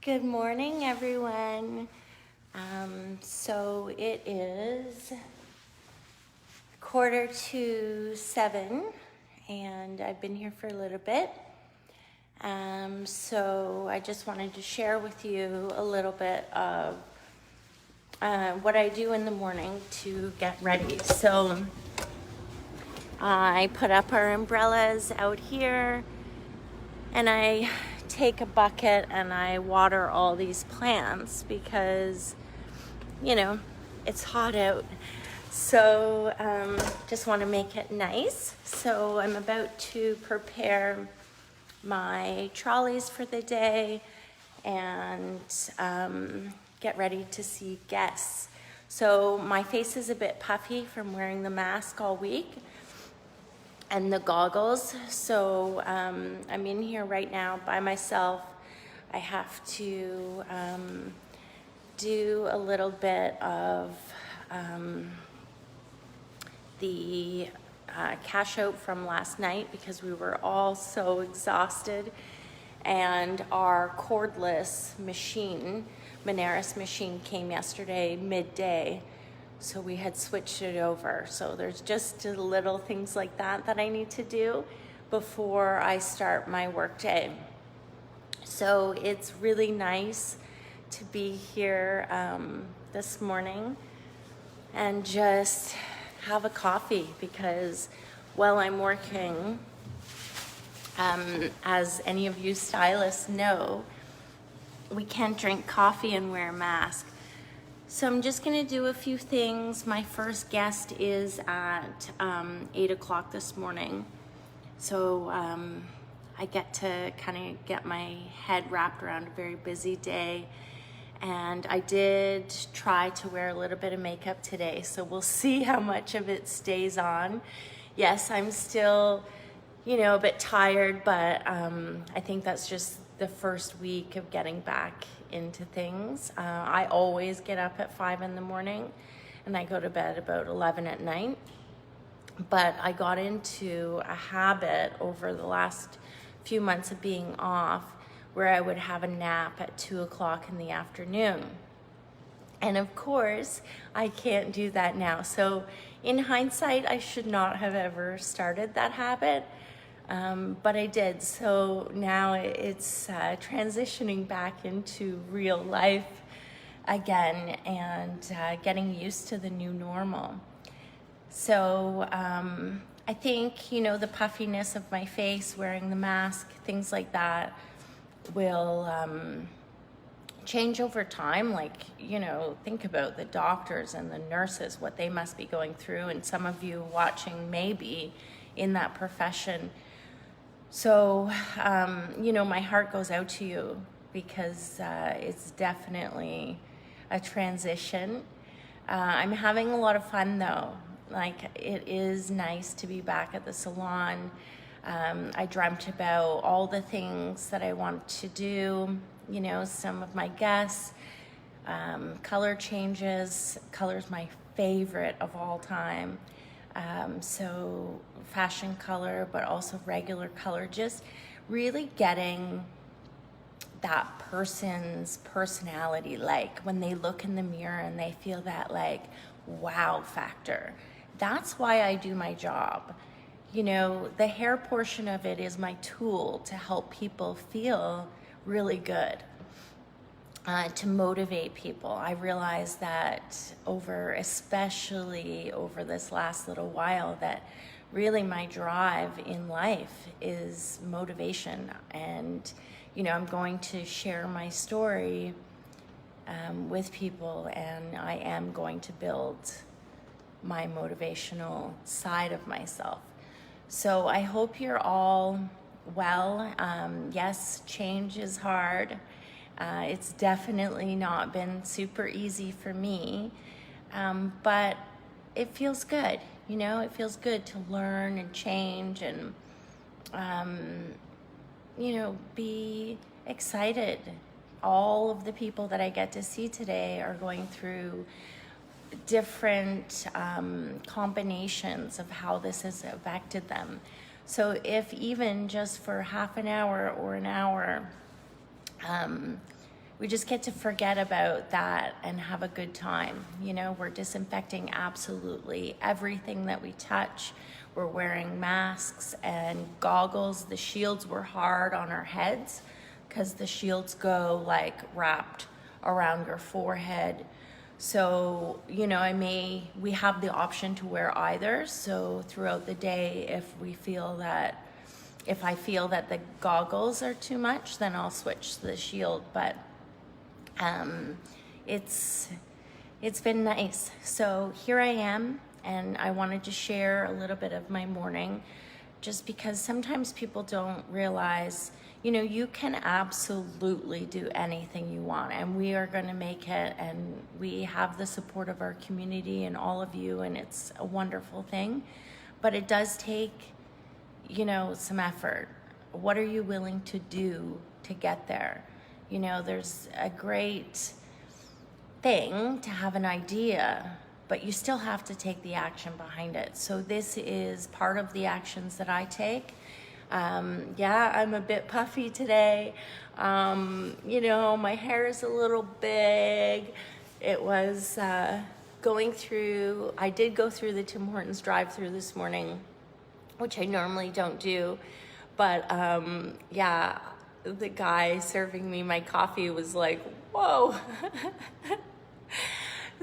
Good morning, everyone. So it is 6:45, and I've been here for a little bit. So I just wanted to share with you a little bit of what I do in the morning to get ready. So I put up our umbrellas out here, and I take a bucket and I water all these plants because, it's hot out. So just want to make it nice. So I'm about to prepare my trolleys for the day and get ready to see guests. So my face is a bit puffy from wearing the mask all week and the goggles. So I'm in here right now by myself. I have to do a little bit of the cash out from last night because we were all so exhausted, and our cordless machine, Moneris machine, came yesterday midday. So we had switched it over. So there's just little things like that I need to do before I start my work day. So it's really nice to be here this morning and just have a coffee because while I'm working, as any of you stylists know, we can't drink coffee and wear a mask. So I'm just gonna do a few things. My first guest is at 8 o'clock this morning. So I get to kind of get my head wrapped around a very busy day. And I did try to wear a little bit of makeup today, so we'll see how much of it stays on. Yes, I'm still, a bit tired, but I think that's just the first week of getting back into things. I always get up at 5 in the morning and I go to bed about 11 at night. But I got into a habit over the last few months of being off where I would have a nap at 2 o'clock in the afternoon. And of course, I can't do that now. So in hindsight, I should not have ever started that habit. But I did. So now it's transitioning back into real life again and getting used to the new normal. So I think, the puffiness of my face, wearing the mask, things like that will change over time. Like, think about the doctors and the nurses, what they must be going through. And some of you watching may be in that profession. So, my heart goes out to you because it's definitely a transition. I'm having a lot of fun though. Like, it is nice to be back at the salon. I dreamt about all the things that I want to do, some of my guests, color changes. Color's my favorite of all time. So fashion color, but also regular color, just really getting that person's personality, like when they look in the mirror and they feel that wow factor. That's why I do my job. The hair portion of it is my tool to help people feel really good, to motivate people. I realized that especially over this last little while, that really my drive in life is motivation. And, I'm going to share my story with people, and I am going to build my motivational side of myself. So I hope you're all well. Yes, change is hard. It's definitely not been super easy for me, but it feels good. It feels good to learn and change and, be excited. All of the people that I get to see today are going through different combinations of how this has affected them. So if even just for half an hour or an hour, we just get to forget about that and have a good time. You know, we're disinfecting absolutely everything that we touch. We're wearing masks and goggles. The shields were hard on our heads because the shields go like wrapped around your forehead. So, you know, we have the option to wear either. So throughout the day, if I feel that the goggles are too much, then I'll switch to the shield. But it's been nice. So here I am, and I wanted to share a little bit of my morning, just because sometimes people don't realize, you know, you can absolutely do anything you want, and we are going to make it, and we have the support of our community and all of you, and it's a wonderful thing. But it does take, you know, some effort. What are you willing to do to get there? You know, there's a great thing to have an idea, but you still have to take the action behind it. So this is part of the actions that I take. Yeah, I'm a bit puffy today. You know, my hair is a little big. It was I did go through the Tim Hortons drive-through this morning, which I normally don't do. But yeah, the guy serving me my coffee was like, whoa.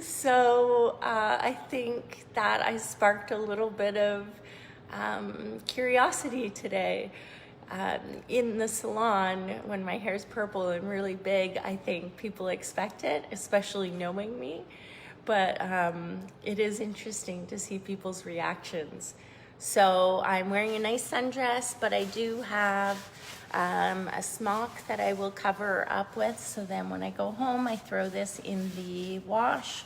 So I think that I sparked a little bit of curiosity today. In the salon, when my hair's purple and really big, I think people expect it, especially knowing me. But it is interesting to see people's reactions. So I'm wearing a nice sundress, but I do have a smock that I will cover up with. So then when I go home, I throw this in the wash,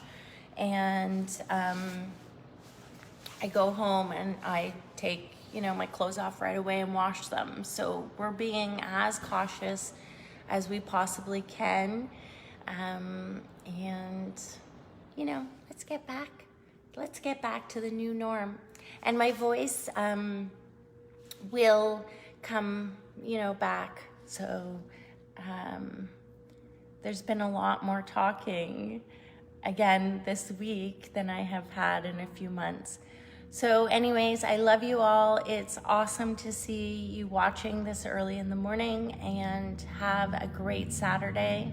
and I go home and I take, you know, my clothes off right away and wash them. So we're being as cautious as we possibly can. And, you know, let's get back to the new norm. And my voice will come, you know, back. So there's been a lot more talking again this week than I have had in a few months. So anyways, I love you all. It's awesome to see you watching this early in the morning, and have a great Saturday.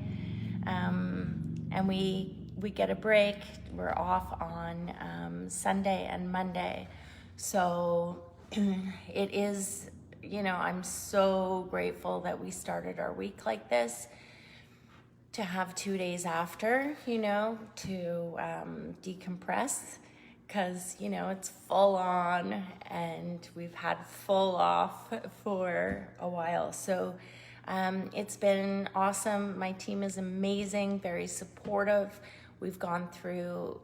And we get a break. We're off on Sunday and Monday. So it is, you know, I'm so grateful that we started our week like this, to have 2 days after, you know, to decompress, because, you know, it's full on and we've had full off for a while. So it's been awesome. My team is amazing, very supportive. We've gone through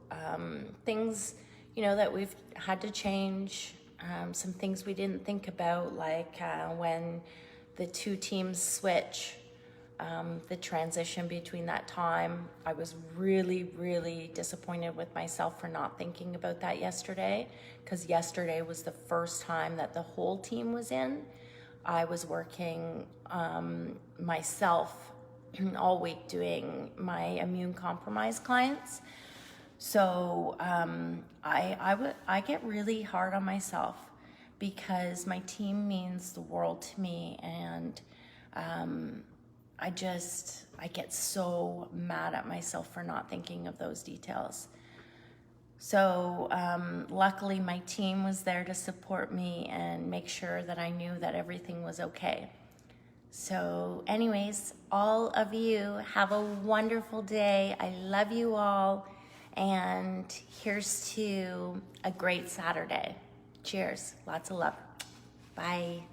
things, you know, that we've had to change, some things we didn't think about, like when the two teams switch, the transition between that time. I was really, really disappointed with myself for not thinking about that yesterday, because yesterday was the first time that the whole team was in. I was working myself all week doing my immune compromised clients. So I get really hard on myself, because my team means the world to me, and I get so mad at myself for not thinking of those details. So luckily my team was there to support me and make sure that I knew that everything was okay. So anyways, all of you have a wonderful day. I love you all, and here's to a great Saturday. Cheers. Lots of love. Bye.